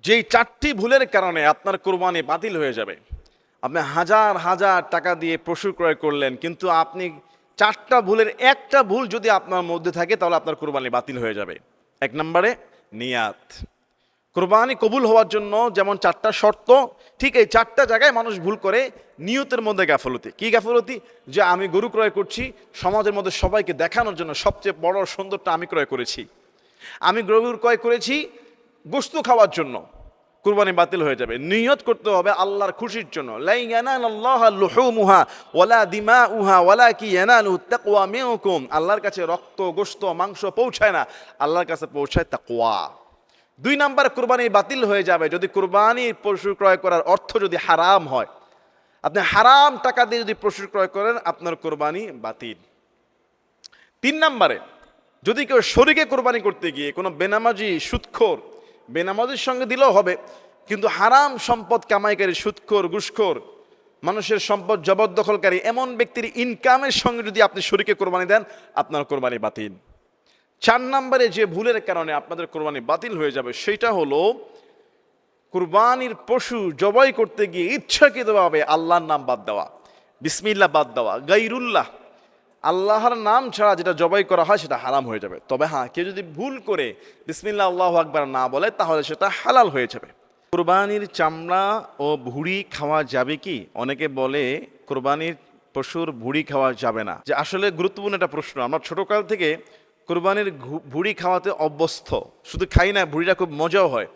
যেই 4টি ভুলের কারণে আপনার কোরবানি বাতিল হয়ে যাবে। আপনি হাজার হাজার টাকা দিয়ে পশু ক্রয় করলেন, কিন্তু আপনি 4টা ভুলের একটা ভুল যদি আপনার মধ্যে থাকে তাহলে আপনার কোরবানি বাতিল হয়ে যাবে। 1 নম্বরে নিয়াত। কোরবানি কবুল হওয়ার জন্য যেমন 4টা শর্ত, ঠিক এই 4টা জায়গায় মানুষ ভুল করে। নিয়তের মধ্যে গাফলতি। কি গাফলতি? যে আমি গরু ক্রয় করছি সমাজের মধ্যে সবাইকে দেখানোর জন্য, সবচেয়ে বড় সুন্দরটা আমি ক্রয় করেছি। আমি গরু ক্রয় করেছি গোশত খাওয়ার জন্য, কুরবানি বাতিল হয়ে যাবে। নিয়ত করতে হবে আল্লাহর খুশির জন্য। লা ইয়ানালাল্লাহু লুহুমুহা ওয়ালা দিমাউহা ওয়ালাকিন ইয়ানালুহু তাকওয়া মিনকুম। আল্লাহর কাছে রক্ত, গোশত, মাংস পৌঁছায় না, আল্লাহর কাছে পৌঁছায় তাকওয়া। 2 নম্বর, কুরবানি বাতিল হয়ে যাবে যদি কুরবানি পশু ক্রয় করার অর্থ যদি হারাম হয়। আপনি হারাম টাকা দিয়ে যদি পশু ক্রয় করেন, আপনার কুরবানি বাতিল। 3 নম্বরে, যদি কেউ শরীকে কোরবানি করতে গিয়ে কোনো বেনামাজি, সুদখোর, বেনামাজির সঙ্গে দিলেও হবে, কিন্তু হারাম সম্পদ কামাইকারী, সুদখোর, ঘুষখোর, মানুষের সম্পদ জবরদখলকারী এমন ব্যক্তির ইনকামের সঙ্গে যদি আপনি শরীকে কোরবানি দেন, আপনার কোরবানি বাতিল। 4 নম্বরে যে ভুলের কারণে আপনাদের কোরবানি বাতিল হয়ে যাবে সেটা হলো কুরবানির পশু জবাই করতে গিয়ে ইচ্ছাকৃতভাবে আল্লাহর নাম বাদ দেওয়া, বিসমিল্লাহ বাদ দেওয়া, গায়রুল্লাহ, আল্লাহর নাম ছাড়া যেটা জবাই করা হয় সেটা হারাম হয়ে যাবে। তবে হ্যাঁ, কেউ যদি ভুল করে বিসমিল্লাহ আল্লাহু আকবার না বলে তাহলে সেটা হালাল হয়ে যাবে। কুরবানির চামড়া ও ভুঁড়ি খাওয়া যাবে কি? অনেকে বলে কুরবানির পশুর ভুঁড়ি খাওয়া যাবে না। যে আসলে গুরুত্বপূর্ণ একটা প্রশ্ন। আমরা ছোটকাল থেকে কুরবানির ভুঁড়ি খাওয়াতে অভ্যস্ত, শুধু খাই না, ভুঁড়িটা খুব মজাও হয়।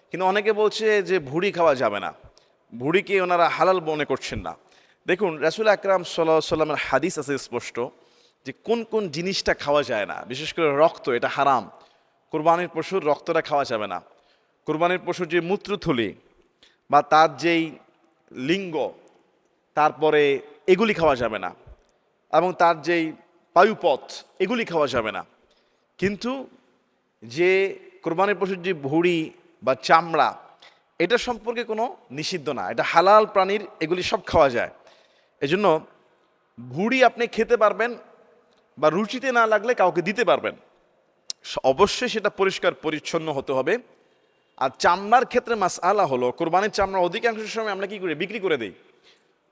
কিন্তু অনেকে বলছে যে ভুঁড়ি খাওয়া যাবে না, ভুঁড়িকে ওনারা হালাল মনে করছেন না। দেখুন, রাসূল আকরাম সাল্লাল্লাহু আলাইহি ওয়াসাল্লামের হাদিস আছে স্পষ্ট যে কোন কোন জিনিসটা খাওয়া যায় না। বিশেষ করে রক্ত, এটা হারাম। কুরবানির পশুর রক্তটা খাওয়া যাবে না। কুরবানির পশুর যে মূত্রথলি বা তার যেই লিঙ্গ, তারপরে এগুলি খাওয়া যাবে না, এবং তার যেই পায়ুপথ, এগুলি খাওয়া যাবে না। কিন্তু যে কোরবানির পশুর যে ভুঁড়ি বা চামড়া, এটা সম্পর্কে কোনো নিষিদ্ধ না, এটা হালাল প্রাণীর, এগুলি সব খাওয়া যায়। এজন্য ভুঁড়ি আপনি খেতে পারবেন, বা রুচিতে না লাগলে কাউকে দিতে পারবেন। অবশ্যই সেটা পরিষ্কার পরিচ্ছন্ন হতে হবে। আর চামড়ার ক্ষেত্রে মাসআলা হলো, কোরবানির চামড়া অধিকাংশ সময় আমরা কি করি? বিক্রি করে দিই।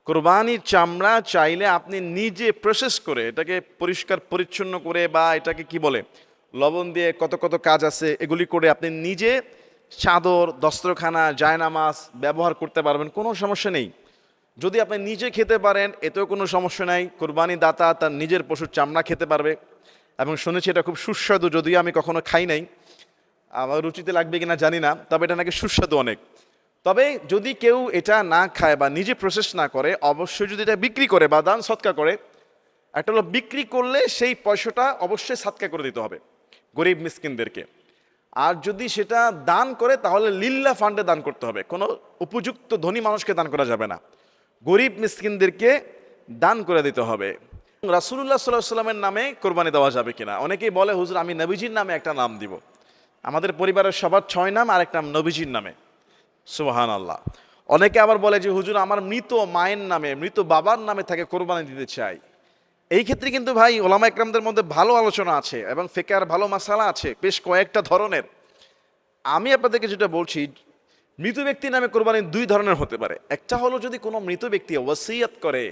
কোরবানির চামড়া চাইলে আপনি নিজে প্রসেস করে, এটাকে পরিষ্কার পরিচ্ছন্ন করে, বা এটাকে কি বলে, লবণ দিয়ে কত কত কাজ আছে, এগুলি করে আপনি নিজে চাদর, দস্তরখানা, জায়নামাজ ব্যবহার করতে পারবেন, কোনো সমস্যা নেই। যদি আপনি নিজে খেতে পারেন, এতেও কোনো সমস্যা নাই। কোরবানি দাতা তার নিজের পশুর চামড়া খেতে পারবে, এবং শুনেছি এটা খুব সুস্বাদু, যদিও আমি কখনো খাই নাই, আমার রুচিতে লাগবে কিনা জানি না, তবে এটা নাকি সুস্বাদু অনেক। তবে যদি কেউ এটা না খায় বা নিজে প্রসেস না করে, অবশ্যই যদি এটা বিক্রি করে বা দান সৎকা করে, একটা হলো বিক্রি করলে সেই পয়সাটা অবশ্যই সাদকা করে দিতে হবে গরিব মিসকিনদেরকে। আর যদি সেটা দান করে তাহলে লিল্লাহ ফান্ডে দান করতে হবে, কোনো উপযুক্ত ধনী মানুষকে দান করা যাবে না, গরিব মিসকিনদেরকে দান করে দিতে হবে। রাসূলুল্লাহ সাল্লাল্লাহু আলাইহি ওয়াসাল্লামের নামে কোরবানি দেওয়া যাবে কিনা? অনেকেই বলে, হুজুর আমি নবীজির নামে একটা নাম দিব। আমাদের পরিবারের সবার 6 নাম, আর একটা নাম নবীজির নামে। সুবহানাল্লাহ। অনেকে আবার বলে যে হুজুর আমার মৃত মায়ের নামে, মৃত বাবার নামে তাকে কোরবানি দিতে চাই। এই ক্ষেত্রে কিন্তু ভাই ওলামা ইকরামদের মধ্যে ভালো আলোচনা আছে, এবং ফিকহের ভালো মাসালা আছে বেশ কয়েকটা ধরনের। আমি আপনাদেরকে যেটা বলছি, মৃত ব্যক্তির নামে কোরবানি 2 ধরনের হতে পারে। একটা হলো যদি কোনো মৃত ব্যক্তি ওয়াসিয়াত করে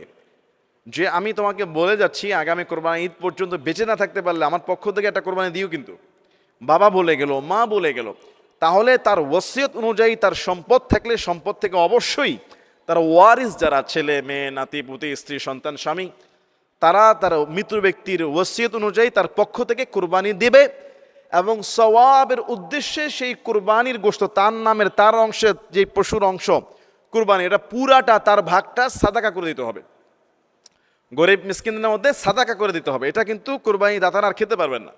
যে আমি তোমাকে বলে যাচ্ছি আগামী কোরবানি ঈদ পর্যন্ত বেঁচে না থাকতে পারলে আমার পক্ষ থেকে একটা কোরবানি দিও, কিন্তু বাবা বলে গেল, মা বলে গেল, তাহলে তার ওয়াসিয়ত অনুযায়ী তার সম্পদ থাকলে সম্পদ থেকে অবশ্যই তার ওয়ারিস যারা ছেলে মেয়ে, নাতি পুতি, স্ত্রী সন্তান, স্বামী, তারা তার মৃত ব্যক্তির ওয়াসিয়ত অনুযায়ী তার পক্ষ থেকে কুরবানি দেবে, এবং সওয়াবের উদ্দেশ্যে সেই কুরবানির গোশত, তার নামের, তার অংশের যে পশুর অংশ কুরবানি, এটা পুরাটা, তার ভাগটা সাদাকা করে দিতে হবে, গরিব মিসকিনদের মধ্যে সাদাকা করে দিতে হবে। এটা কিন্তু কুরবানি দাতারা আর খেতে পারবেন না।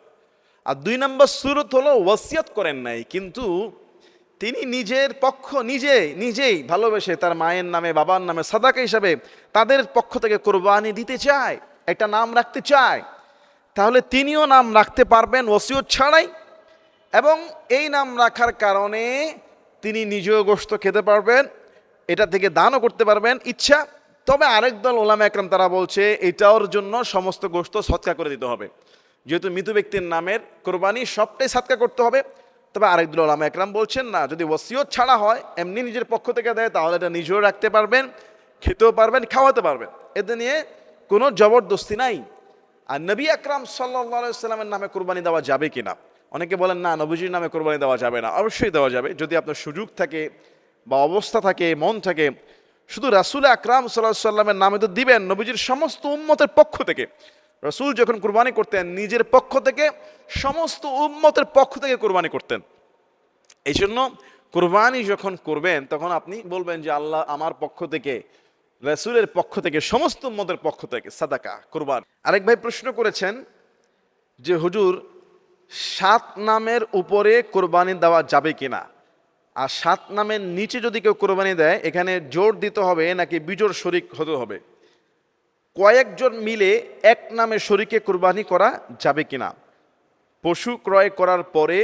আর 2 নম্বর সুরত হলো ওয়াসিয়ত করেন নাই, কিন্তু তিনি নিজের পক্ষ নিজেই ভালোবেসে তার মায়ের নামে, বাবার নামে সাদাকা হিসাবে তাদের পক্ষ থেকে কোরবানি দিতে চায়, একটা নাম রাখতে চায়, তাহলে তিনিও নাম রাখতে পারবেন ওয়াসিয়ত ছাড়াই, এবং এই নাম রাখার কারণে তিনি নিজেও গোশত খেতে পারবেন, এটা থেকে দানও করতে পারবেন ইচ্ছা। তবে আরেক দল ওলামা একরাম তারা বলছে এটার জন্য সমস্ত গোশত সদকা করে দিতে হবে, যেহেতু মৃত ব্যক্তির নামের কোরবানি সবটাই সদকা করতে হবে, তবে আরেকদল ওলামা একরাম বলছেন না, যদি ওসিয়ত ছাড়া হয়, এমনি নিজের পক্ষ থেকে দেয়, তাহলে এটা নিজেও রাখতে পারবেন, খেতেও পারবেন, খাওয়াতে পারবেন, এতে নিয়ে কোনো জবরদস্তি নাই। আর নবী আকরাম সাল্লাল্লাহু আলাইহি সাল্লামের নামে কুরবানি দেওয়া যাবে কিনা, অনেকে বলেন না নবীজির নামে কুরবানি দেওয়া যাবে না। অবশ্যই দেওয়া যাবে, যদি আপনার সুযোগ থাকে বা অবস্থা থাকে, মন থাকে। শুধু রাসূল আকরাম সাল্লাল্লাহু আলাইহি সাল্লামের নামে তো দিবেন, নবীজির সমস্ত উম্মতের পক্ষ থেকে। রাসূল যখন কুরবানি করতেন নিজের পক্ষ থেকে, সমস্ত উম্মতের পক্ষ থেকে কুরবানি করতেন। এই জন্য কুরবানি যখন করবেন তখন আপনি বলবেন যে আল্লাহ আমার পক্ষ থেকে, রাসূলের পক্ষ থেকে, সমস্ত উম্মতের পক্ষ থেকে সাদাকা কুরবান। আরেক ভাই প্রশ্ন করেছেন যে হুজুর 7 নামের উপরে কোরবানি দেওয়া যাবে কিনা, আর 7 নামের নিচে যদি কেউ কোরবানি দেয়, এখানে জোর দিতে হবে নাকি বিজোড় শরিক হতে হবে? কয়েকজন মিলে এক নামে শরিকে কোরবানি করা যাবে কিনা? পশু ক্রয় করার পরে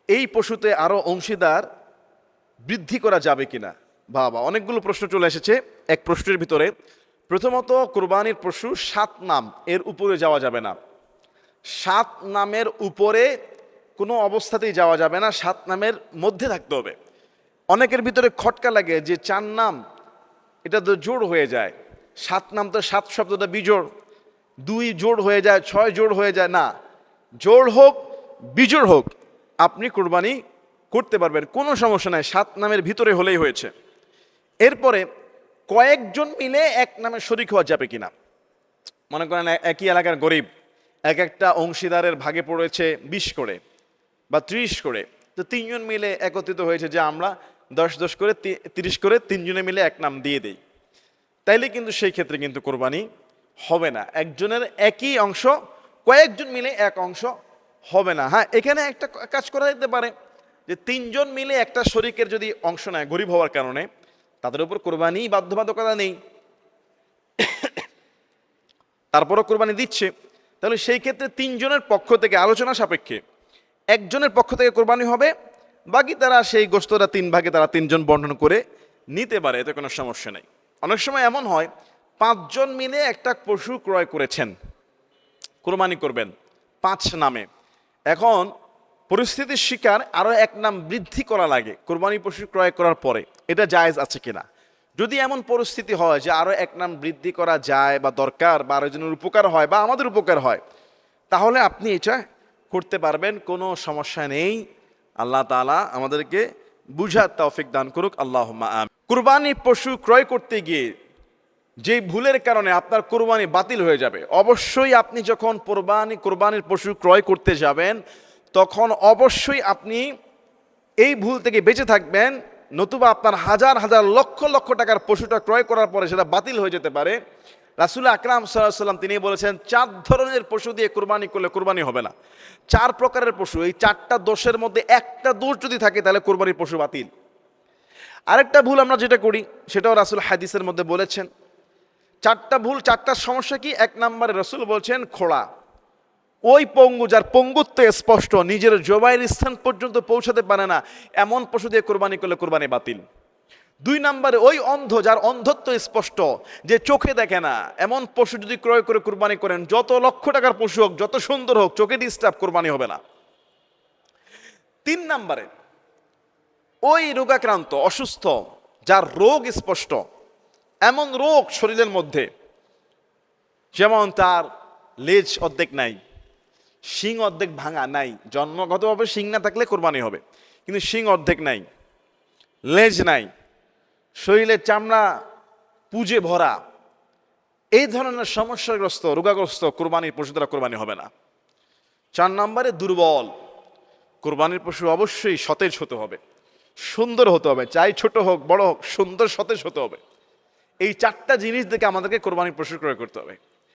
এই পশুতে আরো অংশীদার বৃদ্ধি করা যাবে কিনা? বাবা, অনেকগুলো প্রশ্ন চলে এসেছে এক প্রশ্নের ভিতরে। প্রথমত, কোরবানির পশু 7 নাম এর উপরে যাওয়া যাবে না। 7 নামের উপরে কোনো অবস্থাতেই যাওয়া যাবে না, 7 নামের মধ্যে থাকতে হবে। অনেকের ভিতরে খটকা লাগে যে 4 নাম এটা তো জোড় হয়ে যায়, 7 নাম তো 7 শব্দটা বিজোড়, 2 জোড় হয়ে যায়, 6 জোড় হয়ে যায়। না, জোড় হোক বিজোড় হোক আপনি কোরবানি করতে পারবেন, কোনো সমস্যা নাই, 7 নামের ভিতরে হলেই হয়েছে। এরপরে কয়েকজন মিলে এক নামে শরিক হওয়া যাবে কিনা? মনে করেন একই এলাকার গরিব, এক একটা অংশীদারের ভাগে পড়েছে 20 করে বা 30 করে, তো 3 জন মিলে একত্রিত হয়েছে যে আমরা 10-10 করে 30 করে 3 জনে মিলে এক নাম দিয়ে দেই, তাইলে কিন্তু সেই ক্ষেত্রে কিন্তু কোরবানি হবে না। একজনের একই অংশ কয়েকজন মিলে এক অংশ হবে না। হ্যাঁ, এখানে একটা কাজ করা যেতে পারে যে 3 জন মিলে একটা শরিকের যদি অংশ নেয় গরিব হওয়ার কারণে, তাদের উপর কোরবানি বাধ্যবাধকতা নেই, তারপরও কোরবানি দিচ্ছে, তাহলে সেই ক্ষেত্রে 3 জনের পক্ষ থেকে আলোচনা সাপেক্ষে একজনের পক্ষ থেকে কোরবানি হবে, বাকি তারা সেই গোশতটা 3 ভাগে তারা 3 জন বন্টন করে নিতে পারে, এতে কোনো সমস্যা নেই। অনেক সময় এমন হয় 5 জন মিলে একটা পশু ক্রয় করেছেন, কোরবানি করবেন 5 নামে, এখন পরিস্থিতির শিকার আরো এক নাম বৃদ্ধি করা লাগে কোরবানি পশু ক্রয় করার পরে, এটা জায়েজ আছে কিনা? যদি এমন পরিস্থিতি হয় যে আরো এক নাম বৃদ্ধি করা যায় বা দরকার বা আরেকজনের উপকার হয় বা আমাদের উপকার হয়, তাহলে আপনি এটা করতে পারবেন, কোনো সমস্যা নেই। আল্লাহ তাআলা আমাদেরকে বুঝার তৌফিক দান করুক, আল্লাহুম্মা আমিন। কুরবানি পশু ক্রয় করতে গিয়ে যে ভুলের কারণে আপনার কোরবানি বাতিল হয়ে যাবে, অবশ্যই আপনি যখন কোরবানির পশু ক্রয় করতে যাবেন তখন অবশ্যই আপনি এই ভুল থেকে বেঁচে থাকবেন, নতুবা আপনার হাজার হাজার লক্ষ লক্ষ টাকার পশুটা ক্রয় করার পরে সেটা বাতিল হয়ে যেতে পারে। রাসূল আকরাম সাল্লাল্লাহু আলাইহি ওয়াসাল্লাম তিনি বলেছেন 4 ধরনের পশু দিয়ে কোরবানি করলে কোরবানি হবে না। 4 প্রকারের পশু, এই 4টা দোষের মধ্যে একটা দোষ যদি থাকে তাহলে কোরবানির পশু বাতিল। আরেকটা ভুল আমরা যেটা করি সেটাও রাসূল হাদিসের মধ্যে বলেছেন। 4টা ভুল, 4টা সমস্যা কি? 1 নম্বরে রাসূল বলছেন খোড়া, ওই পঙ্গু যার পঙ্গুত্ব স্পষ্ট, নিজের জবাইয়ের স্থান পর্যন্ত পৌঁছাতে পারে না, এমন পশু দিয়ে কোরবানি করলে কোরবানি বাতিল। 2 নম্বরে ওই অন্ধ যার অন্ধত্ব স্পষ্ট, যে চোখে দেখে না, এমন পশু যদি ক্রয় করে কোরবানি করেন, যত লক্ষ টাকার পশু হোক, যত সুন্দর হোক, চোখে ডিস্টার্ব, কোরবানি হবে না। 3 নম্বরে ওই রোগাক্রান্ত অসুস্থ যার রোগ স্পষ্ট, এমন রোগ শরীরের মধ্যে যেমন তার লেজ অর্ধেক নাই, শিং অর্ধেক ভাঙা নাই, জন্মগতভাবে শিং না থাকলে কোরবানি হবে, কিন্তু শিং অর্ধেক নাই, লেজ নাই, শরীরের চামড়া পুজে ভরা, এই ধরনের সমস্যাগ্রস্ত রোগাগ্রস্ত কোরবানির পশু দ্বারা কোরবানি হবে না। 4 নম্বরে দুর্বল, কোরবানির পশু অবশ্যই সতেজ হতে হবে, সুন্দর হতে হবে, চাই ছোট হোক বড় হোক, সুন্দর সতেজ হতে হবে। এই 4টা জিনিস দেখে আমাদেরকে কোরবানির পশু ক্রয় করতে হবে।